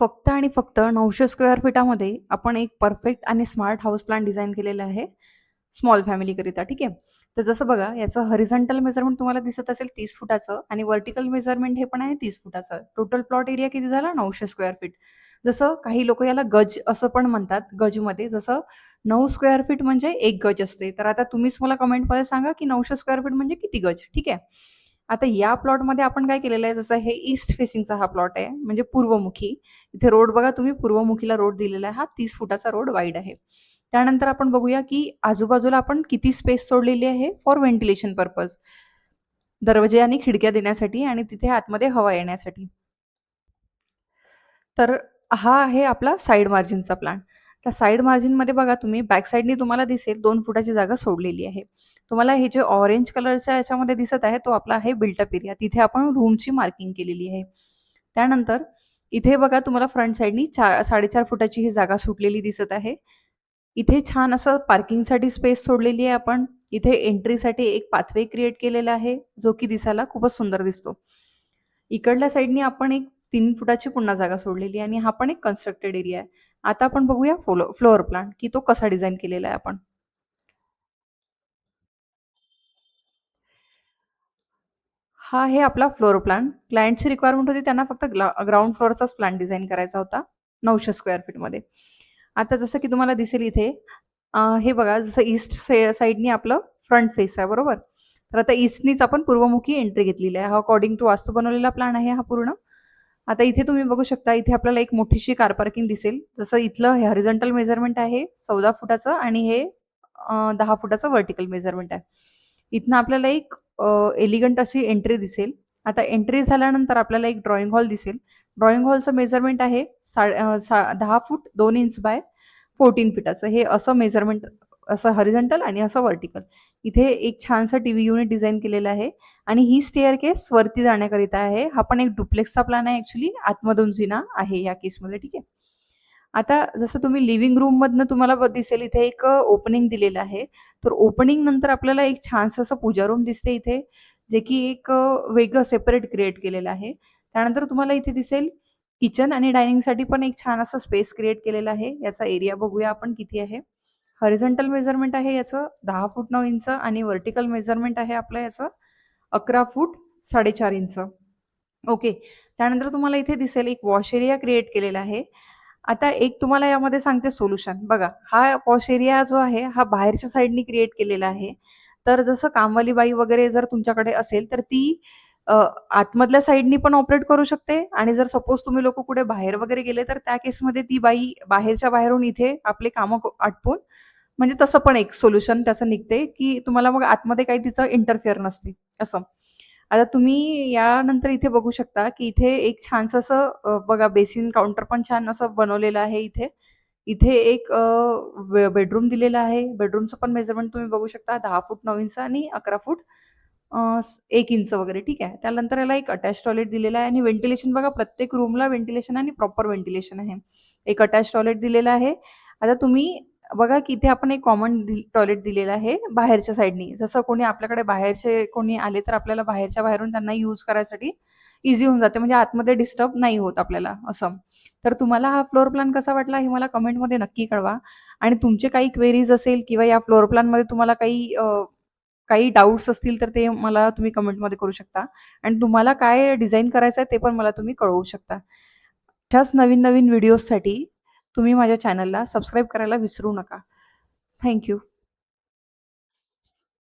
फक्त आणि फक्त 900 स्क्वेअर फीटामध्ये आपण एक परफेक्ट आणि स्मार्ट हाऊस प्लॅन डिझाइन केलेला आहे, स्मॉल फॅमिलीकरिता. ठीक आहे. तर जसं बघा, याचं हॉरिझॉन्टल मेजरमेंट तुम्हाला दिसत असेल 30 फुटाचं आणि व्हर्टिकल मेजरमेंट हे पण आहे 30 फुटाचं. टोटल प्लॉट एरिया किती झाला? 900 स्क्वेअर फीट. जसं काही लोकं याला गज असं पण म्हणतात, गजमध्ये. जसं 9 स्क्वेअर फीट म्हणजे 1 गज असते. तर आता तुम्हीच मला कमेंटमध्ये सांगा, की 900 स्क्वेअर फीट म्हणजे किती गज? ठीक आहे. आता या प्लॉटमध्ये आपण काय केलेलं आहे, जसं हे ईस्ट फेसिंगचा हा प्लॉट आहे, म्हणजे पूर्वमुखी. इथे रोड बघा तुम्ही, पूर्वमुखीला रोड दिलेला आहे. हा 30 फुटाचा रोड वाईड आहे. त्यानंतर आपण बघूया, की आजूबाजूला आपण किती स्पेस सोडलेली आहे फॉर व्हेंटिलेशन पर्पज. दरवाजे आणि खिडक्या देण्यासाठी आणि तिथे आतमध्ये हवा येण्यासाठी. तर हा आहे आपला साइड मार्जिनचा प्लॅन. त्या साइड मार्जिनमध्ये बघा तुम्ही, बॅक साइडनी तुम्हाला दिसेल 2 फुटाची जागा सोडलेली आहे. तुम्हाला हे जे ऑरेंज कलरच्या याच्यामध्ये दिसत आहे, तो आपला आहे बिल्ट एरिया. तिथे आपण रूमची मार्किंग केलेली आहे. त्यानंतर इथे बघा तुम्हाला फ्रंट साइडनी 4.5 फुटाची ही जागा सुटलेली दिसत आहे. इथे छान असं पार्किंगसाठी स्पेस सोडलेली आहे आपण. इथे एंट्रीसाठी एक पाथवे क्रिएट केलेला आहे, जो की दिसायला खूपच सुंदर दिसतो. इकडल्या साइडनी आपण एक 3 फुटाची पुन्हा जागा सोडलेली आहे आणि हा पण एक कन्स्ट्रक्टेड एरिया आहे. आता आपण बघूया फ्लोअर प्लॅन, की तो कसा डिझाइन केलेला आहे आपण. हा आहे आपला फ्लोअर प्लॅन. क्लायंटची रिक्वायरमेंट होती, त्यांना फक्त ग्राउंड फ्लोअरचाच प्लॅन डिझाइन करायचा होता 900 स्क्वेअर फीटमध्ये. आता जसं की तुम्हाला दिसेल इथे, हे बघा, जसं ईस्ट साइडनी आपलं फ्रंट फेस आहे, बरोबर? तर आता ईस्टनीच आपण पूर्वमुखी एंट्री घेतलेली आहे. हा अकॉर्डिंग टू वास्तू बनवलेला प्लॅन आहे हा पूर्ण. आता इथे तुम्ही बघू शकता, इथे आपल्याला एक मोठीशी कार पार्किंग दिसेल. जसं इथलं हे हॉरिझॉन्टल मेजरमेंट आहे 14 फुटाचं आणि हे 10 फुटाचं व्हर्टिकल मेजरमेंट आहे. इथनं आपल्याला एक एलिगंट अशी एंट्री दिसेल. आता एंट्री झाल्यानंतर आपल्याला एक ड्रॉइंग हॉल दिसेल. ड्रॉइंग हॉलचं मेजरमेंट आहे 10 फूट 2 इंच बाय 14 फीटाचं. हे असं मेजरमेंट, असं हॉरिझॉन्टल आणि असं व्हर्टिकल. इथे एक छानसं टीव्ही युनिट डिझाइन केलेलं आहे आणि ही स्टेअरकेस वरती जाण्याकरिता आहे. हा पण एक डुप्लेक्सचा प्लॅन आहे ॲक्चुअली. आतमधून जिना आहे या केसमध्ये. ठीक आहे. आता जसं तुम्ही लिव्हिंग रूममधनं तुम्हाला दिसेल, इथे एक ओपनिंग दिलेलं आहे. तर ओपनिंग नंतर आपल्याला एक छानसं असं पूजा रूम दिसते इथे, जे की एक वेगळं सेपरेट क्रिएट केलेलं आहे. त्यानंतर तुम्हाला इथे दिसेल किचन आणि डायनिंगसाठी पण एक छान असा स्पेस क्रिएट केलेला आहे. याचा एरिया बघूया आपण किती आहे. हॉरिझॉन्टल मेजरमेंट आहे याचं 10 फूट 9 इंच आणि व्हर्टिकल मेजरमेंट आहे आपलं याचं 11 फूट 4.5 इंच. ओके. त्यानंतर तुम्हाला इथे दिसेल एक वॉश एरिया क्रिएट केलेला आहे. आता एक तुम्हाला यामध्ये सांगते सोल्युशन. बघा, हा वॉश एरिया जो आहे, हा बाहेरच्या साइडनी क्रिएट केलेला आहे. तर जसं कामवाली बाई वगैरे जर तुमच्याकडे असेल, तर ती अ, आतमधल्या साइडनी पण ऑपरेट करू शकते आणि जर सपोज तुम्ही लोकं कुठे बाहेर वगैरे गेले, तर त्या केसमध्ये ती बाई बाहेरच्या बाहेरून इथे आपले कामं आटपून, म्हणजे तसं पण एक सोल्युशन त्याचं निघते, की तुम्हाला मग आतमध्ये काही तिचं इंटरफिअर नसते, असं. आता तुम्ही यानंतर इथे बघू शकता, की इथे एक छानसं असं बघा, बेसिन काउंटर पण छान असं बनवलेलं आहे इथे. इथे एक बेडरूम दिलेला आहे. बेडरूमचं पण मेजरमेंट तुम्ही बघू शकता 10 फूट 9 इंच आणि 11 फूट 1 इंच वगैरे, ठीक आहे. त्यानंतर याला एक अटॅच टॉयलेट दिलेला आहे आणि व्हेंटिलेशन बघा, प्रत्येक रूमला व्हेंटिलेशन आणि प्रॉपर व्हेंटिलेशन आहे. एक अटॅच टॉयलेट दिलेलं आहे. आता तुम्ही बघा, की इथे आपण एक कॉमन टॉयलेट दिलेलं आहे बाहेरच्या साइडनी. जसं कोणी आपल्याकडे बाहेरचे कोणी आले, तर आपल्याला बाहेरच्या बाहेरून त्यांना यूज करायसाठी ईझी होऊन जाते. म्हणजे आतमध्ये डिस्टर्ब नाही होत आपल्याला, असं. तर तुम्हाला हा फ्लोर प्लॅन कसा वाटला हे मला कमेंटमध्ये नक्की कळवा आणि तुमचे काही क्वेरीज असेल किंवा या फ्लोर प्लॅनमध्ये तुम्हाला काही डाउट्स असतील, तर ते मला तुम्ही कमेंटमध्ये करू शकता आणि तुम्हाला काय डिझाइन करायचं आहे ते पण मला तुम्ही कळवू शकता. अशाच नवीन-नवीन व्हिडिओजसाठी तुम्ही माझ्या चॅनलला सबस्क्राईब करायला विसरू नका. Thank you.